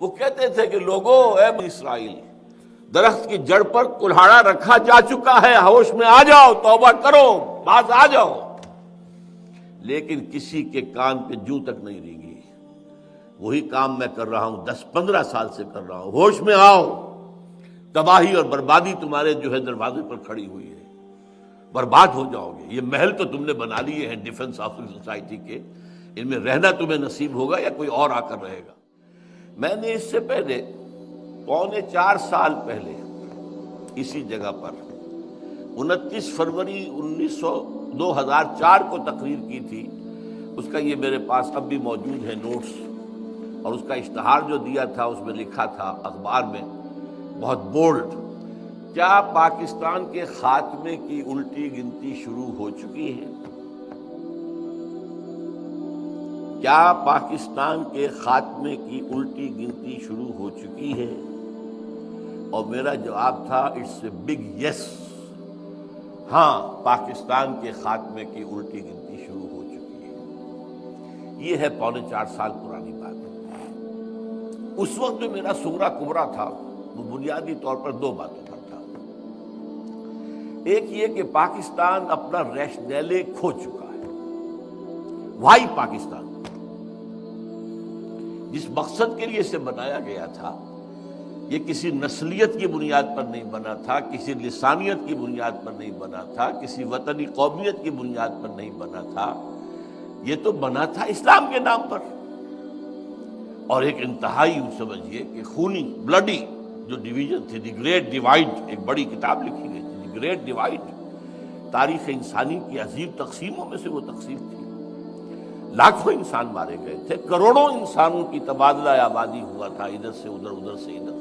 وہ کہتے تھے کہ لوگوں اے بنی اسرائیل، درخت کی جڑ پر کلہاڑا رکھا جا چکا ہے، ہوش میں آ جاؤ، توبہ کرو، باز آ جاؤ، لیکن کسی کے کان پہ جوں تک نہیں رینگی۔ وہی کام میں کر رہا ہوں، 10-15 سال سے کر رہا ہوں، ہوش میں آؤ، تباہی اور بربادی تمہارے جو ہے دروازے پر کھڑی ہوئی ہے، برباد ہو جاؤ گے۔ یہ محل تو تم نے بنا لیے ہیں ڈیفنس آف سوسائٹی کے، ان میں رہنا تمہیں نصیب ہوگا یا کوئی اور آ کر رہے گا۔ میں نے اس سے پہلے 3.25 سال پہلے اسی جگہ پر 29 فروری 2004 کو تقریر کی تھی، اس کا یہ میرے پاس اب بھی موجود ہے نوٹس، اور اس کا اشتہار جو دیا تھا اس میں لکھا تھا اخبار میں بہت بولڈ، کیا پاکستان کے خاتمے کی الٹی گنتی شروع ہو چکی ہے؟ کیا پاکستان کے خاتمے کی الٹی گنتی شروع ہو چکی ہے؟ اور میرا جواب تھا اٹس اے بگ یس، ہاں پاکستان کے خاتمے کی الٹی گنتی شروع ہو چکی ہے۔ یہ ہے 4.25 سال پرانی بات۔ اس وقت جو میرا سغرا کبرا تھا وہ بنیادی طور پر 2 باتوں پر تھا۔ ایک یہ کہ پاکستان اپنا ریشنیلے کھو چکا ہے۔ وائی پاکستان، جس مقصد کے لیے اسے بنایا گیا تھا، یہ کسی نسلیت کی بنیاد پر نہیں بنا تھا، کسی لسانیت کی بنیاد پر نہیں بنا تھا، کسی وطنی قومیت کی بنیاد پر نہیں بنا تھا، یہ تو بنا تھا اسلام کے نام پر۔ اور ایک انتہائی سمجھیے کہ خونی بلڈی جو ڈویژن تھی، دی گریٹ ڈیوائڈ، ایک بڑی کتاب لکھی گئی تھی دی گریٹ ڈیوائڈ، تاریخ انسانی کی عظیم تقسیموں میں سے وہ تقسیم تھی۔ لاکھوں انسان مارے گئے تھے، کروڑوں انسانوں کی تبادلہ آبادی ہوا تھا، ادھر سے ادھر، ادھر سے ادھر۔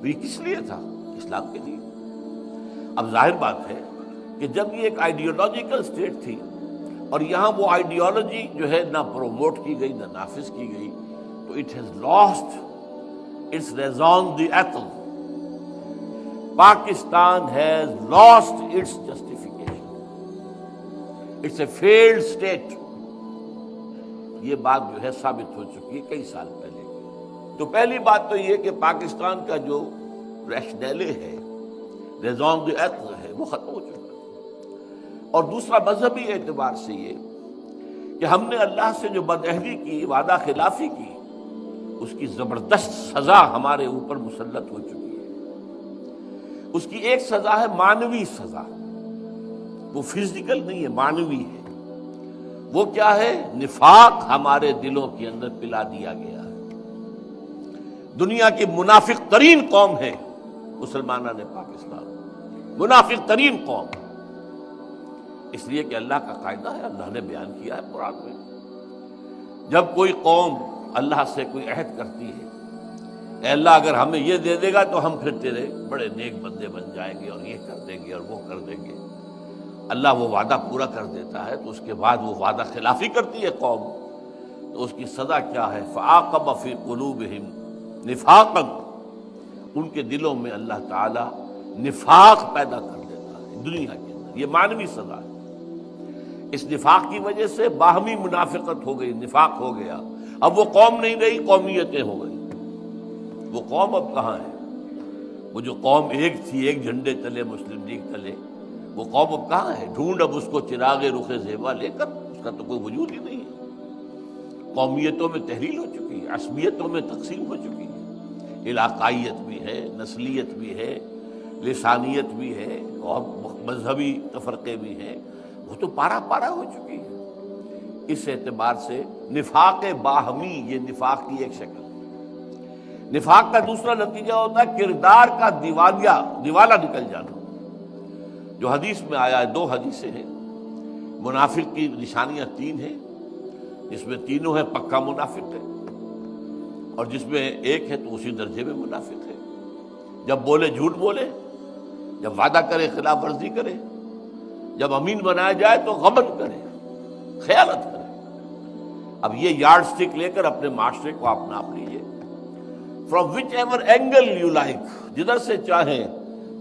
یہ کس لیے تھا؟ اسلام کے لیے۔ اب ظاہر بات ہے کہ جب یہ ایک آئیڈیالوجیکل اسٹیٹ تھی اور یہاں وہ آئیڈیالوجی جو ہے نہ پروموٹ کی گئی نہ نافذ کی گئی، تو it has lost its reason d'être۔ Pakistan has lost its justification, it's a failed state. یہ بات جو ہے ثابت ہو چکی ہے کئی سال پہلے۔ تو پہلی بات تو یہ کہ پاکستان کا جو ریشنیلے ہے، ریزون d'être ہے، وہ ختم ہو چکا ہے۔ اور دوسرا مذہبی اعتبار سے یہ کہ ہم نے اللہ سے جو بدعہدی کی، وعدہ خلافی کی، اس کی زبردست سزا ہمارے اوپر مسلط ہو چکی ہے۔ اس کی ایک سزا ہے معنوی سزا، وہ فزیکل نہیں ہے، معنوی ہے۔ وہ کیا ہے؟ نفاق ہمارے دلوں کے اندر پلا دیا گیا ہے۔ دنیا کی منافق ترین قوم ہے مسلمانان پاکستان، منافق ترین قوم، اس لیے کہ اللہ کا قاعدہ ہے، اللہ نے بیان کیا ہے قرآن میں، جب کوئی قوم اللہ سے کوئی عہد کرتی ہے، اے اللہ اگر ہمیں یہ دے دے گا تو ہم پھر تیرے بڑے نیک بندے بن جائیں گے اور یہ کر دیں گے اور وہ کر دیں گے، اللہ وہ وعدہ پورا کر دیتا ہے، تو اس کے بعد وہ وعدہ خلافی کرتی ہے قوم، تو اس کی سزا کیا ہے؟ فَعَاقَبَ فِي قُلُوبِهِمْ نِفَاقًا، ان کے دلوں میں اللہ تعالی نفاق پیدا کر دیتا ہے دنیا کے اندر۔ یہ معنوی سزا ہے۔ اس نفاق کی وجہ سے باہمی منافقت ہو گئی، نفاق ہو گیا۔ اب وہ قوم نہیں رہی، قومیتیں ہو گئی۔ وہ قوم اب کہاں ہے؟ وہ جو قوم ایک تھی، ایک جھنڈے تلے، مسلم لیگ تلے، وہ قوم اب کہاں ہے؟ ڈھونڈ اب اس کو چراغ رخ زیبا لے کر، اس کا تو کوئی وجود ہی نہیں ہے۔ قومیتوں میں تحلیل ہو چکی ہے، عصبیتوں میں تقسیم ہو چکی ہے، علاقائیت بھی ہے، نسلیت بھی ہے، لسانیت بھی ہے، اور مذہبی تفرقے بھی ہیں، وہ تو پارا پارا ہو چکی ہے۔ اس اعتبار سے نفاق باہمی، یہ نفاق کی ایک شکل ہے۔ نفاق کا دوسرا نتیجہ ہوتا ہے کردار کا دیوالہ نکل جانا، جو حدیث میں آیا ہے، 2 حدیثیں ہیں۔ منافق کی نشانیاں 3 ہیں، جس میں تینوں ہیں پکا منافق ہے، اور جس میں ایک ہے تو اسی درجے میں منافق ہے۔ جب بولے جھوٹ بولے، جب وعدہ کرے خلاف ورزی کرے، جب امین بنایا جائے تو غبن کرے، خیانت کرے۔ اب یہ یارڈ سٹک لے کر اپنے معاشرے کو آپ ناپ لیجیے، from which ever angle you like, جدھر سے چاہیں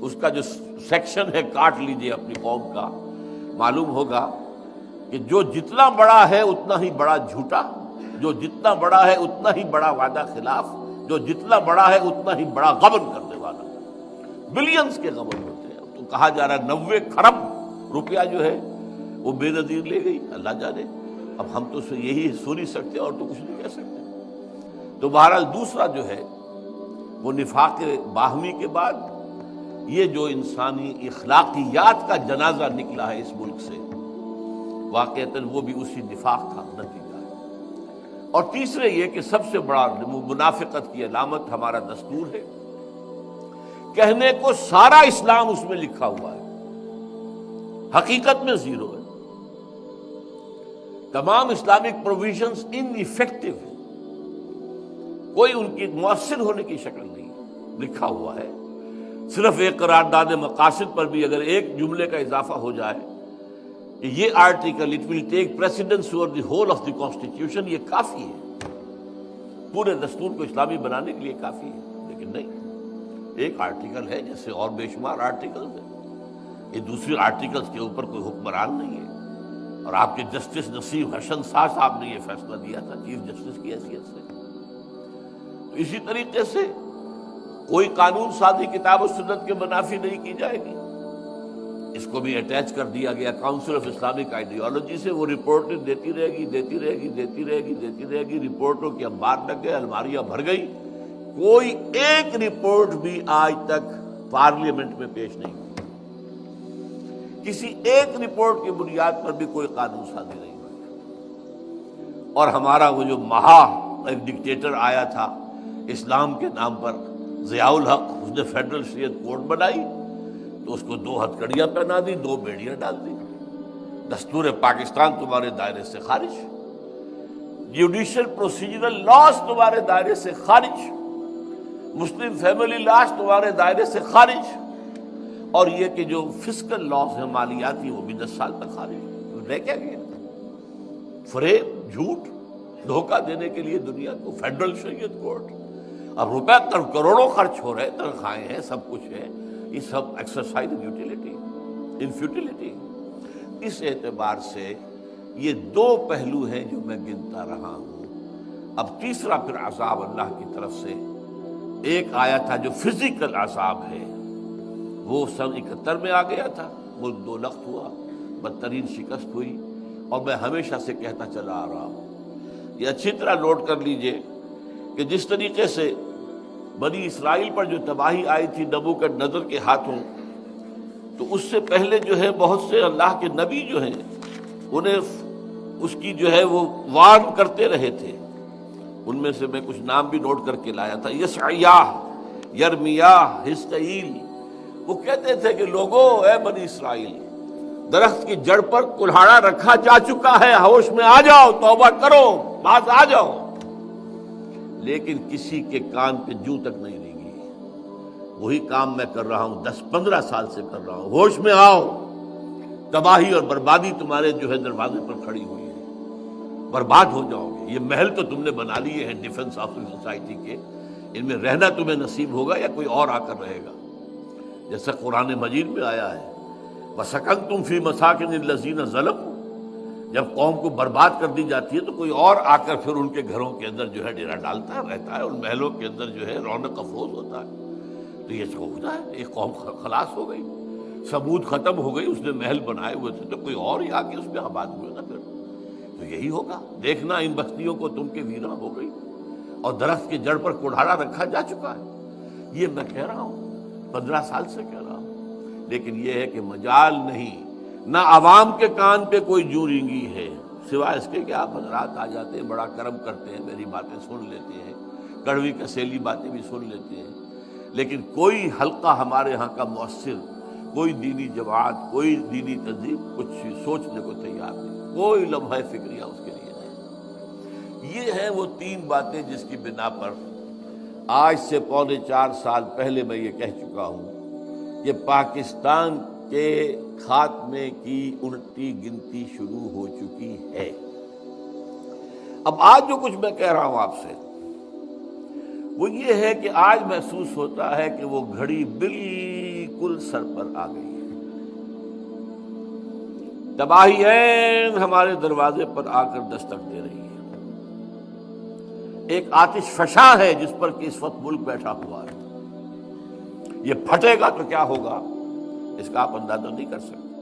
اس کا جو سیکشن ہے کاٹ لیجیے اپنی قوم کا۔ معلوم ہوگا کہ جو جتنا بڑا ہے اتنا ہی بڑا جھوٹا، جو جتنا بڑا ہے اتنا ہی بڑا وعدہ خلاف، جو جتنا بڑا ہے اتنا ہی بڑا غبن کرنے والا، بلینز کے غبن ہوتے ہیں۔ تو کہا جا رہا ہے 90 کھرب روپیہ جو ہے وہ بے نظیر لے گئی، اللہ جانے۔ اب ہم تو یہی سن ہی سکتے اور تو کچھ نہیں کہہ سکتے۔ تو بہرحال دوسرا جو ہے وہ نفاق باہمی کے بعد یہ جو انسانی اخلاقیات کا جنازہ نکلا ہے اس ملک سے، واقعتاً وہ بھی اسی نفاق کا نتیجہ ہے۔ اور تیسرے یہ کہ سب سے بڑا منافقت کی علامت ہمارا دستور ہے، کہنے کو سارا اسلام اس میں لکھا ہوا ہے، حقیقت میں زیرو ہے۔ تمام اسلامک پروویژنز ان ایفیکٹو ہیں، کوئی ان کی مؤثر ہونے کی شکل نہیں ہے، لکھا ہوا ہے۔ صرف ایک قرارداد مقاصد پر بھی اگر ایک جملے کا اضافہ ہو جائے کہ یہ article it will take precedence over the whole of the constitution, یہ کافی ہے، پورے دستور کو اسلامی بنانے کے لیے کافی ہے۔ لیکن نہیں، ایک آرٹیکل ہے جیسے اور بے شمار آرٹیکلز ہیں، یہ دوسری آرٹیکلز کے اوپر کوئی حکمران نہیں ہے۔ اور آپ کے جسٹس نصیب حسن شاہ صاحب نے یہ فیصلہ دیا تھا چیف جسٹس کی حیثیت سے۔ تو اسی طریقے سے کوئی قانون سازی کتاب و سنت کے منافی نہیں کی جائے گی، اس کو بھی اٹیچ کر دیا گیا کاؤنسل آف اسلامک آئیڈیالوجی سے۔ وہ رپورٹیں دیتی رہے گی، رپورٹوں کے انبار لگ گئے، الماریاں بھر گئی، کوئی ایک رپورٹ بھی آج تک پارلیمنٹ میں پیش نہیں ہوئی، کسی ایک رپورٹ کی بنیاد پر بھی کوئی قانون سازی نہیں ہوئی۔ اور ہمارا وہ جو ایک ڈکٹیٹر آیا تھا اسلام کے نام پر، ضیاء الحق، اس نے فیڈرل شریعت کوڈ بنائی تو اس کو 2 ہتھکڑیاں پہنا دی، 2 بیڑیاں ڈال دی، دستور پاکستان تمہارے دائرے سے خارج، جوڈیشل پروسیجرل لاز تمہارے دائرے سے خارج، مسلم فیملی لاز تمہارے دائرے سے خارج، اور یہ کہ جو فسکل لاز ہیں مالیاتی وہ بھی 10 سال تک خارج۔ رہ کیا گیا؟ فریب، جھوٹ، دھوکہ دینے کے لیے دنیا کو فیڈرل شریعت کوڈ۔ اب روپے کروڑوں خرچ ہو رہے، تنخواہیں ہیں، سب کچھ ہے، یہ سب ایکسرسائز ان فیوٹیلیٹی۔ اس اعتبار سے یہ 2 پہلو ہیں جو میں گنتا رہا ہوں۔ اب تیسرا پھر عذاب اللہ کی طرف سے ایک آیا تھا جو فزیکل عذاب ہے، وہ سن 71 میں آ گیا تھا، ملک 2 لخت ہوا، بدترین شکست ہوئی۔ اور میں ہمیشہ سے کہتا چلا آ رہا ہوں، یہ اچھی طرح نوٹ کر لیجئے کہ جس طریقے سے بنی اسرائیل پر جو تباہی آئی تھی نبوکدنضر کے ہاتھوں، تو اس سے پہلے جو ہے بہت سے اللہ کے نبی جو ہیں انہیں اس کی جو ہے وہ وارن کرتے رہے تھے۔ ان میں سے میں کچھ نام بھی نوٹ کر کے لایا تھا، یشعیاہ، یرمیاہ، حزقیل۔ وہ کہتے تھے کہ لوگوں، اے بنی اسرائیل، درخت کی جڑ پر کلہاڑا رکھا جا چکا ہے، ہوش میں آ جاؤ، توبہ کرو، باز آ جاؤ۔ لیکن کسی کے کان پہ جوں تک نہیں رینگی۔ وہی کام میں کر رہا ہوں، 10-15 سال سے کر رہا ہوں، ہوش میں آؤ، تباہی اور بربادی تمہارے جو ہے دروازے پر کھڑی ہوئی ہے، برباد ہو جاؤ گے۔ یہ محل تو تم نے بنا لیے ہیں ڈیفنس آف سوسائٹی کے، ان میں رہنا تمہیں نصیب ہوگا یا کوئی اور آ کر رہے گا؟ جیسا قرآن مجید میں آیا ہے، وَسَكَنْتُمْ فِي مَسَاكِنِ الَّذِينَ ظَلَمُوا، جب قوم کو برباد کر دی جاتی ہے تو کوئی اور آ کر پھر ان کے گھروں کے اندر جو ہے ڈیرا ڈالتا ہے، رہتا ہے، ان محلوں کے اندر جو ہے رونق افروز ہوتا ہے۔ تو یہ ہوتا ہے، ایک قوم خلاص ہو گئی، ثمود ختم ہو گئی، اس نے محل بنائے ہوئے تھے تو کوئی اور ہی آ کے اس میں آباد ہوئے نا، پھر تو یہی ہوگا۔ دیکھنا ان بستیوں کو تم کے ویراں ہو گئی، اور درخت کی جڑ پر کڑھاڑا رکھا جا چکا ہے۔ یہ میں کہہ رہا ہوں، 15 سال سے کہہ رہا ہوں، لیکن یہ ہے کہ مجال نہیں، نہ عوام کے کان پہ کوئی جوں رینگی ہے، سوائے اس کے کہ آپ حضرات آ جاتے ہیں، بڑا کرم کرتے ہیں، میری باتیں سن لیتے ہیں، کڑوی کسیلی باتیں بھی سن لیتے ہیں، لیکن کوئی حلقہ ہمارے ہاں کا مؤثر، کوئی دینی جماعت، کوئی دینی تنظیم کچھ سوچنے کو تیار نہیں، کوئی لمحہ فکریہ اس کے لیے نہیں۔ یہ ہیں وہ 3 باتیں جس کی بنا پر آج سے 3.25 سال پہلے میں یہ کہہ چکا ہوں کہ پاکستان کے خاتمے کی الٹی گنتی شروع ہو چکی ہے۔ اب آج جو کچھ میں کہہ رہا ہوں آپ سے وہ یہ ہے کہ آج محسوس ہوتا ہے کہ وہ گھڑی بالکل سر پر آ گئی ہے، تباہی عین ہمارے دروازے پر آ کر دستک دے رہی ہے۔ ایک آتش فشاں ہے جس پر کہ اس وقت ملک بیٹھا ہوا ہے. یہ پھٹے گا تو کیا ہوگا اس کا آپ اندازہ نہیں کر سکتے.